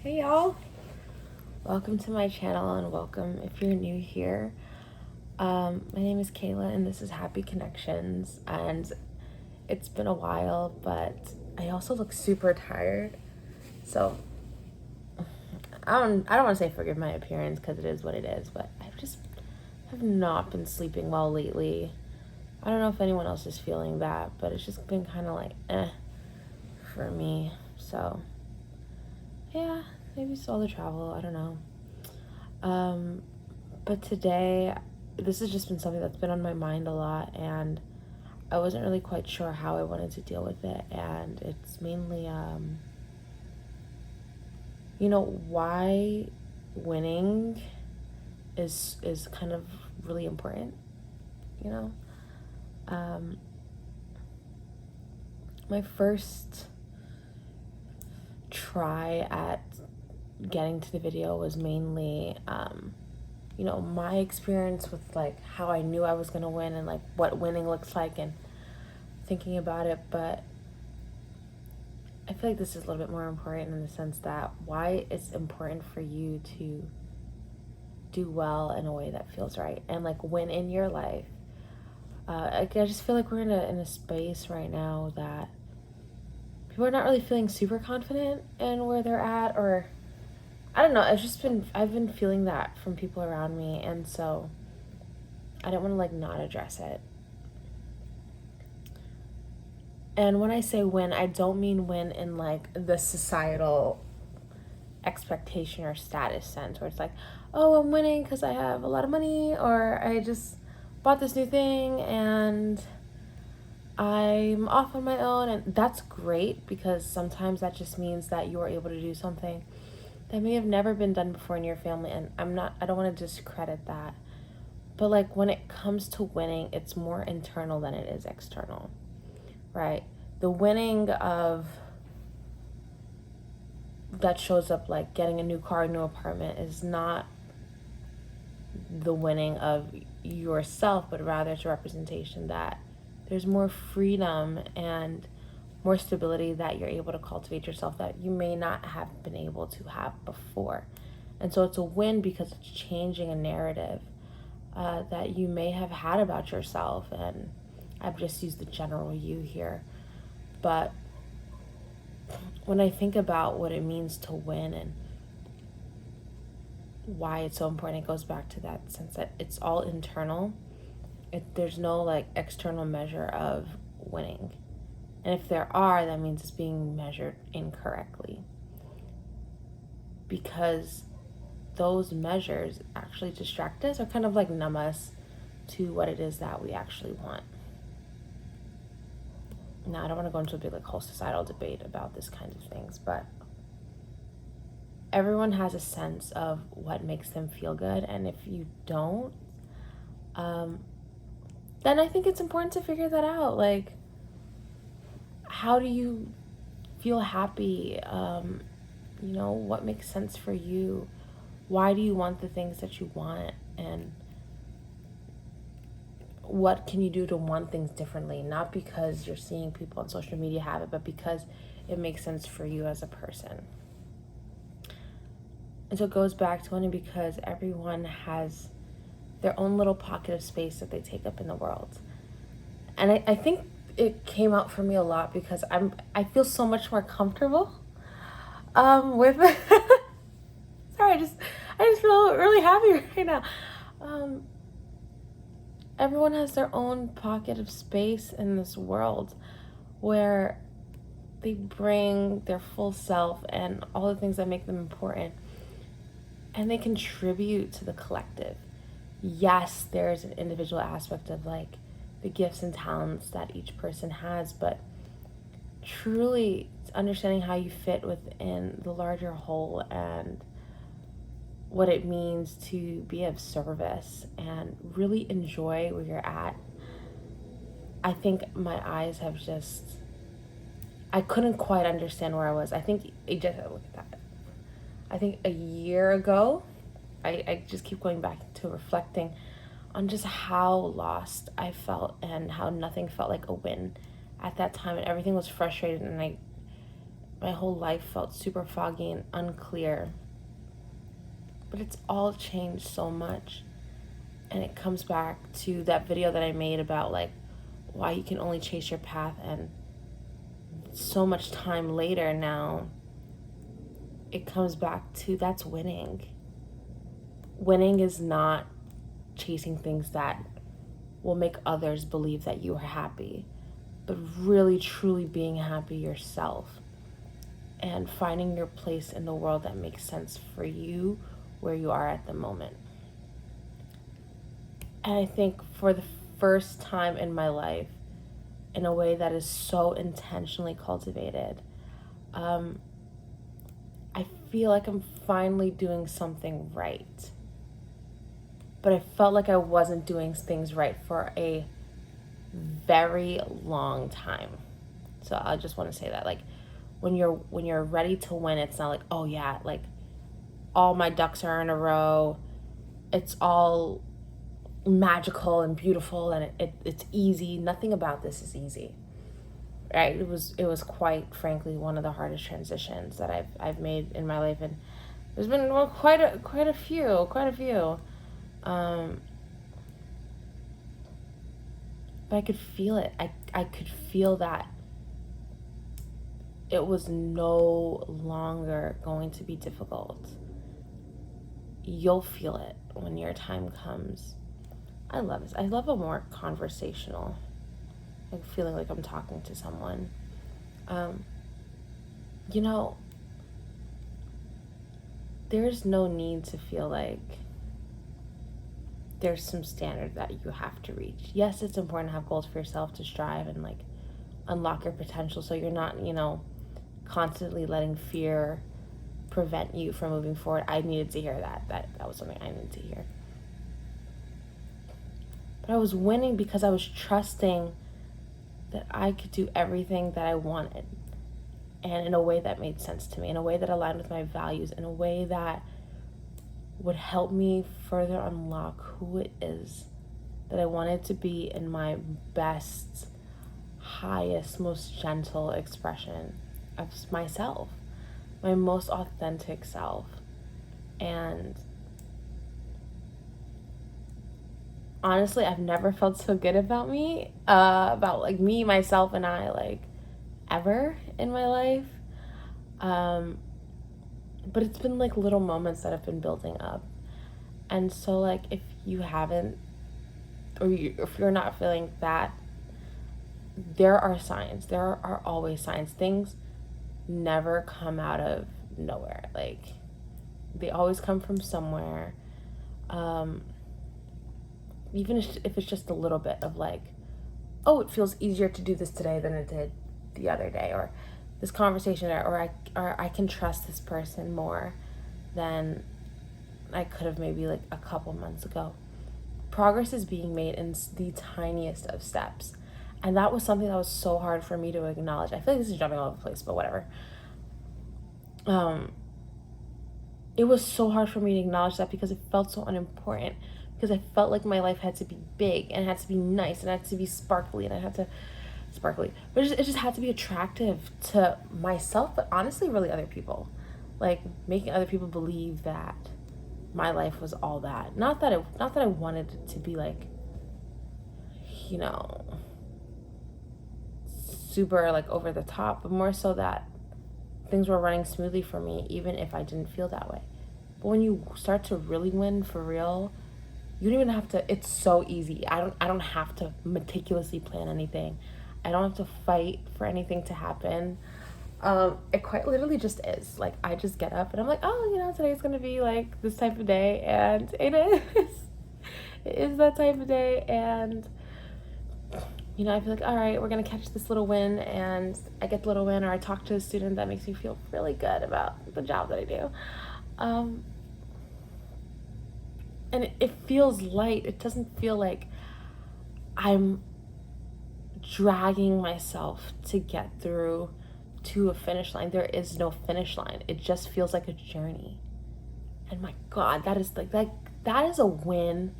Hey y'all, welcome to my channel and welcome if you're new here. My name is Kayla and this is Happy Connections, and it's been a while, but I also look super tired, so I don't want to say forgive my appearance because it is what it is, but have not been sleeping well lately. I don't know if anyone else is feeling that, but it's just been kind of like for me. So yeah, maybe it's all the travel, I don't know. But today, this has just been something that's been on my mind a lot, and I wasn't really quite sure how I wanted to deal with it. And it's mainly, why winning is kind of really important. You know, my first try at getting to the video was mainly my experience with like how I knew I was gonna win and like what winning looks like and thinking about it. But I feel like this is a little bit more important in the sense that why it's important for you to do well in a way that feels right and like win in your life. I just feel like we're in a space right now that people are not really feeling super confident in where they're at, or I don't know. I've been feeling that from people around me, and so I don't want to like not address it. And when I say win, I don't mean win in like the societal expectation or status sense where it's like, oh, I'm winning because I have a lot of money, or I just bought this new thing and I'm off on my own. And that's great because sometimes that just means that you're able to do something that may have never been done before in your family. And I don't want to discredit that. But like when it comes to winning, it's more internal than it is external, right? The winning of that shows up like getting a new car, a new apartment is not the winning of yourself, but rather it's a representation that there's more freedom and more stability that you're able to cultivate yourself that you may not have been able to have before. And so it's a win because it's changing a narrative that you may have had about yourself. And I've just used the general you here. But when I think about what it means to win and why it's so important, it goes back to that sense that it's all internal. There's no like external measure of winning. And if there are, that means it's being measured incorrectly. Because those measures actually distract us or kind of like numb us to what it is that we actually want. Now, I don't want to go into a big like whole societal debate about this kind of things, but everyone has a sense of what makes them feel good. And if you don't, then I think it's important to figure that out. Like, how do you feel happy? What makes sense for you? Why do you want the things that you want? And what can you do to want things differently? Not because you're seeing people on social media have it, but because it makes sense for you as a person. And so it goes back to winning because everyone has their own little pocket of space that they take up in the world. And I think it came out for me a lot because I feel so much more comfortable with sorry, I just feel really happy right now. Everyone has their own pocket of space in this world where they bring their full self and all the things that make them important, and they contribute to the collective. Yes, there's an individual aspect of like the gifts and talents that each person has, but truly understanding how you fit within the larger whole and what it means to be of service and really enjoy where you're at. I think my eyes have I couldn't quite understand where I was. I think look at that. I think a year ago, I just keep going back to reflecting on just how lost I felt and how nothing felt like a win at that time, and everything was frustrating, and I my whole life felt super foggy and unclear. But it's all changed so much. And it comes back to that video that I made about like why you can only chase your path, and so much time later now, it comes back to that's winning. Winning is not chasing things that will make others believe that you are happy, but really truly being happy yourself and finding your place in the world that makes sense for you where you are at the moment. And I think for the first time in my life, in a way that is so intentionally cultivated, I feel like I'm finally doing something right. But I felt like I wasn't doing things right for a very long time. So I just want to say that, like, when you're ready to win, it's not like, oh yeah, like all my ducks are in a row. It's all magical and beautiful and it's easy. Nothing about this is easy. Right? It was quite frankly one of the hardest transitions that I've made in my life, and there's been quite a few. But I could feel it. I could feel that it was no longer going to be difficult. You'll feel it when your time comes. I love this. I love a more conversational, like feeling like I'm talking to someone. You know, there's no need to feel like there's some standard that you have to reach. Yes, it's important to have goals for yourself to strive and like unlock your potential, so you're not, constantly letting fear prevent you from moving forward. I needed to hear that. That was something I needed to hear. But I was winning because I was trusting that I could do everything that I wanted, and in a way that made sense to me, in a way that aligned with my values, in a way that would help me further unlock who it is that I wanted to be in my best, highest, most gentle expression of myself, my most authentic self. And honestly, I've never felt so good about me, about like me, myself, and I, like ever in my life. But it's been like little moments that have been building up. And so like if you haven't, if you're not feeling that, there are signs. There are always signs. Things never come out of nowhere. Like they always come from somewhere. Even if it's just a little bit of like, oh, it feels easier to do this today than it did the other day, or this conversation, or I can trust this person more than I could have maybe like a couple months ago. Progress is being made in the tiniest of steps. And that was something that was so hard for me to acknowledge. I feel like this is jumping all over the place, but whatever. It was so hard for me to acknowledge that because it felt so unimportant. Because I felt like my life had to be big and it had to be nice and it had to be sparkly and but it just had to be attractive to myself, but honestly really other people. Like making other people believe that my life was all that. Not that I wanted it to be like, super like over the top, but more so that things were running smoothly for me even if I didn't feel that way. But when you start to really win for real, you don't even have to, it's so easy. I don't have to meticulously plan anything. I don't have to fight for anything to happen. It quite literally just is. Like, I just get up and I'm like, oh, today's gonna be like this type of day, and it is. It is that type of day, and I feel like, all right, we're gonna catch this little win, and I get the little win, or I talk to a student that makes me feel really good about the job that I do. And it feels light. It doesn't feel like I'm dragging myself to get through to a finish line. There is no finish line. It just feels like a journey. And my God, that is a win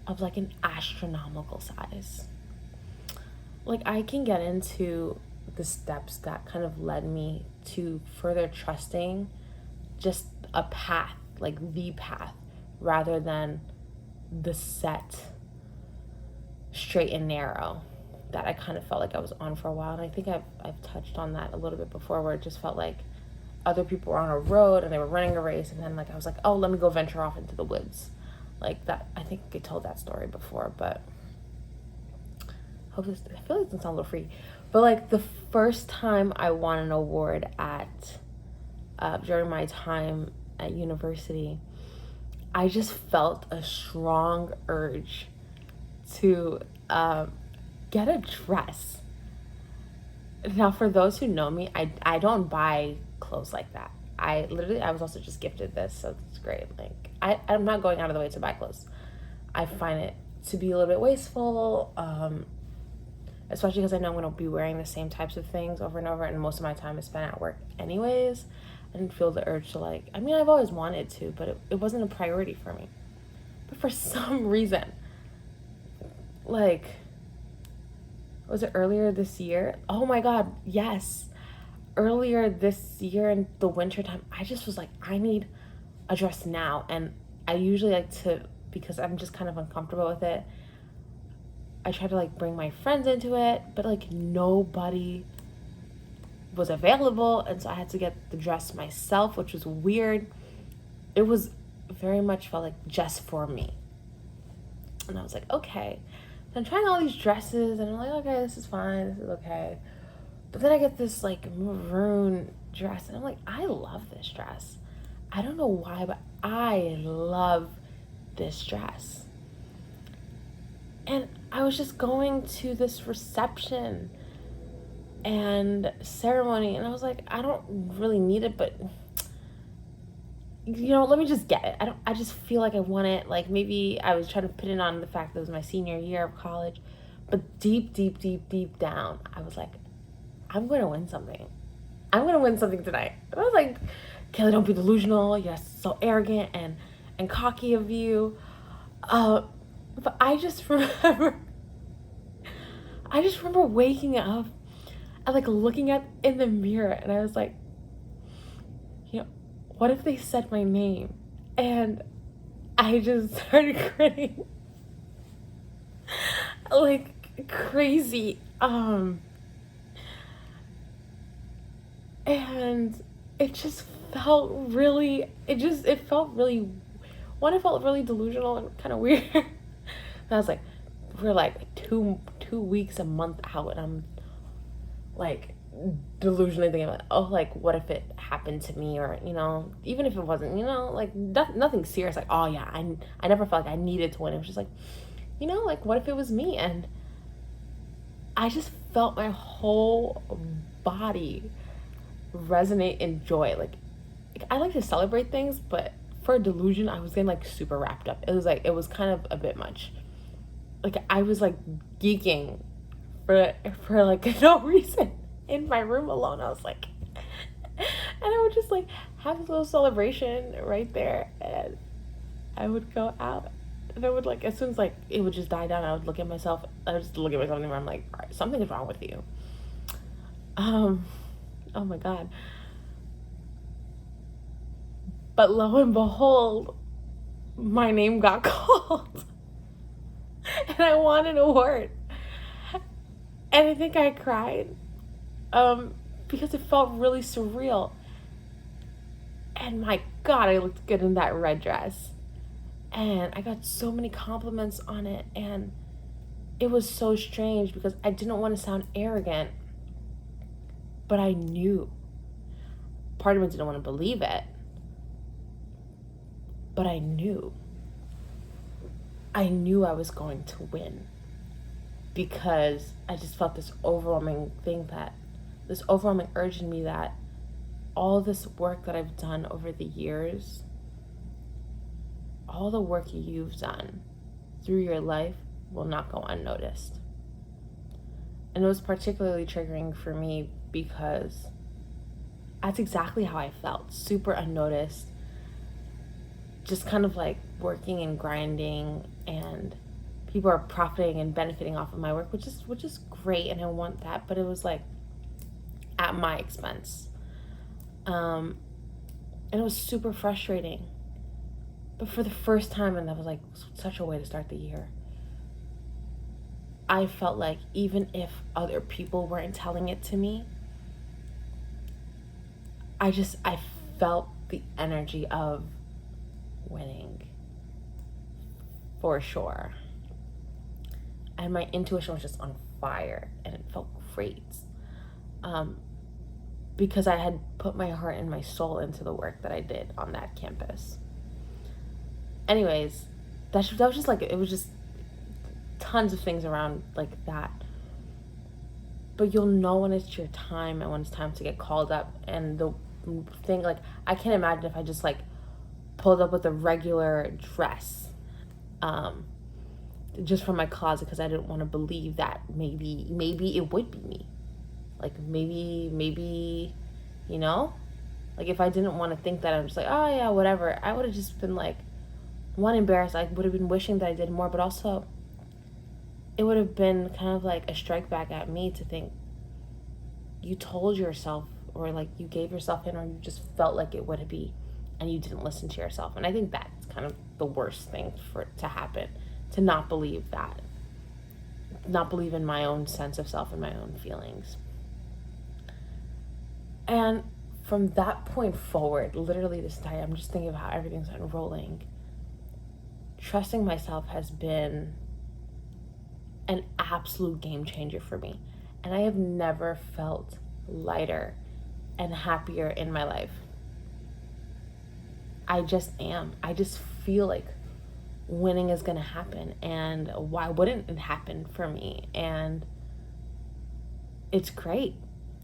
of like an astronomical size. Like I can get into the steps that kind of led me to further trusting just a path, like the path, rather than the set, straight and narrow that I kind of felt like I was on for a while. And I think I've touched on that a little bit before, where it just felt like other people were on a road and they were running a race, and then like I was like, oh, let me go venture off into the woods. Like that, I think I told that story before, but I feel like it doesn't sound a little free. But like the first time I won an award at during my time at university, I just felt a strong urge to get a dress. Now, for those who know me, I don't buy clothes like that. I was also just gifted this, so it's great. Like, I'm not going out of the way to buy clothes. I find it to be a little bit wasteful, especially because I know I'm going to be wearing the same types of things over and over, and most of my time is spent at work anyways. I didn't feel the urge to like, I mean, I've always wanted to, but it wasn't a priority for me. But for some reason, like, was it earlier this year? Oh my God, yes. Earlier this year in the wintertime, I just was like, I need a dress now. And I usually like to, because I'm just kind of uncomfortable with it, I try to like bring my friends into it, but like nobody was available, and so I had to get the dress myself, which was weird. It was very much felt like just for me. And I was like, okay. So I'm trying all these dresses, and I'm like, okay, this is fine, this is okay. But then I get this like maroon dress, and I'm like, I love this dress. I don't know why, but I love this dress. And I was just going to this reception and ceremony, and I was like, I don't really need it, but let me just get it. I just feel like I want it. Like, maybe I was trying to put it on the fact that it was my senior year of college, but deep down, I was like, I'm going to win something. I'm going to win something tonight. And I was like, Kayla, don't be delusional. You're so arrogant and cocky of you. But I just remember waking up and like looking in the mirror, and I was like, what if they said my name? And I just started grinning like crazy. And it just felt really, it felt really delusional and kind of weird. And I was like, we're like two weeks, a month out, and I'm like delusionally thinking like, oh, like what if it happened to me, or even if it wasn't, like nothing serious, like, oh yeah, I never felt like I needed to win. It was just like, like what if it was me? And I just felt my whole body resonate in joy. Like I like to celebrate things, but for a delusion, I was getting like super wrapped up. It was kind of a bit much. Like I was like geeking for like no reason in my room alone. I was like, and I would just like have this little celebration right there, and I would go out, and I would like, as soon as like it would just die down, I would look at myself. I would just look at myself in the mirror. I'm like, all right, something is wrong with you. Oh my God. But lo and behold, my name got called, and I won an award. And I think I cried because it felt really surreal. And my God, I looked good in that red dress. And I got so many compliments on it. And it was so strange because I didn't want to sound arrogant, but I knew. Part of me didn't want to believe it, but I knew. I knew I was going to win, because I just felt this overwhelming urge in me that all this work that I've done over the years, all the work you've done through your life will not go unnoticed. And it was particularly triggering for me because that's exactly how I felt, super unnoticed, just kind of like working and grinding, and people are profiting and benefiting off of my work, which is great, and I want that. But it was like, at my expense. And it was super frustrating. But for the first time, and that was like such a way to start the year, I felt like even if other people weren't telling it to me, I felt the energy of winning for sure. And my intuition was just on fire, and it felt great. Because I had put my heart and my soul into the work that I did on that campus. Anyways, that was just like, it was just tons of things around like that. But you'll know when it's your time and when it's time to get called up. And the thing, like, I can't imagine if I just like pulled up with a regular dress, just from my closet, because I didn't want to believe that maybe it would be me. Like maybe, you know, like if I didn't want to think that, I'm just like, oh yeah, whatever, I would have just been like, one, embarrassed. I would have been wishing that I did more, but also it would have been kind of like a strike back at me to think you told yourself, or like you gave yourself in, or you just felt like it would be, and you didn't listen to yourself. And I think that's kind of the worst thing for it to happen, to not believe that, not believe in my own sense of self and my own feelings. And from that point forward, literally this time, I'm just thinking of how everything's unrolling. Trusting myself has been an absolute game changer for me. And I have never felt lighter and happier in my life. I just am. I just feel like winning is going to happen. And why wouldn't it happen for me? And it's great.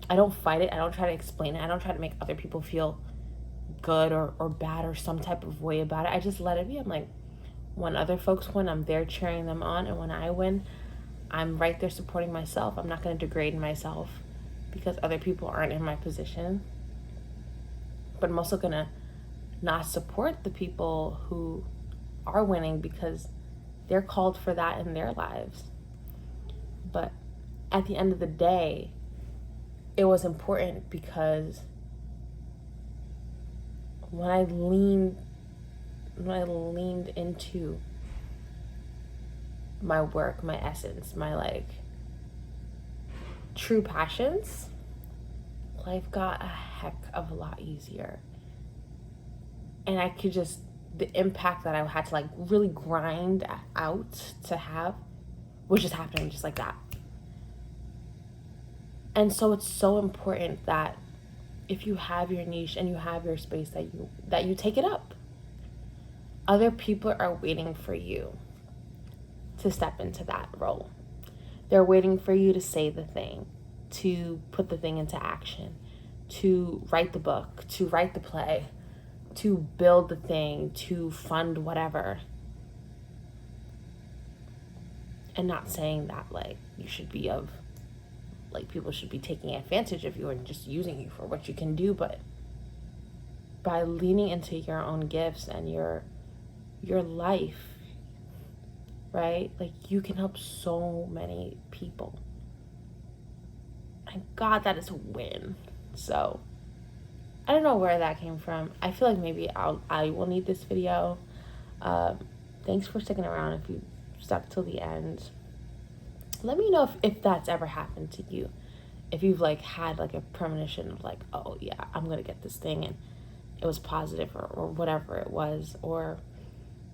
I don't fight it. I don't try to explain it. I don't try to make other people feel good or bad or some type of way about it. I just let it be. I'm like, when other folks win, I'm there cheering them on. And when I win, I'm right there supporting myself. I'm not going to degrade myself because other people aren't in my position. But I'm also going to not support the people who are winning because they're called for that in their lives. But at the end of the day, it was important because when I leaned into my work, my essence, my like true passions, life got a heck of a lot easier. And I could just, the impact that I had to like really grind out to have was just happening just like that. And so it's so important that if you have your niche and you have your space, that you take it up. Other people are waiting for you to step into that role. They're waiting for you to say the thing, to put the thing into action, to write the book, to write the play, to build the thing, to fund whatever. And not saying that like you should be people should be taking advantage of you and just using you for what you can do, but by leaning into your own gifts and your life, right? Like you can help so many people. And God, that is a win. So I don't know where that came from. I feel like maybe I will need this video. Thanks for sticking around if you stuck till the end. Let me know if that's ever happened to you. If you've like had like a premonition of like, oh yeah, I'm gonna get this thing, and it was positive or whatever it was, or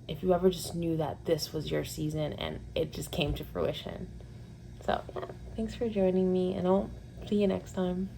if you ever just knew that this was your season and it just came to fruition. So yeah, thanks for joining me, and I'll see you next time.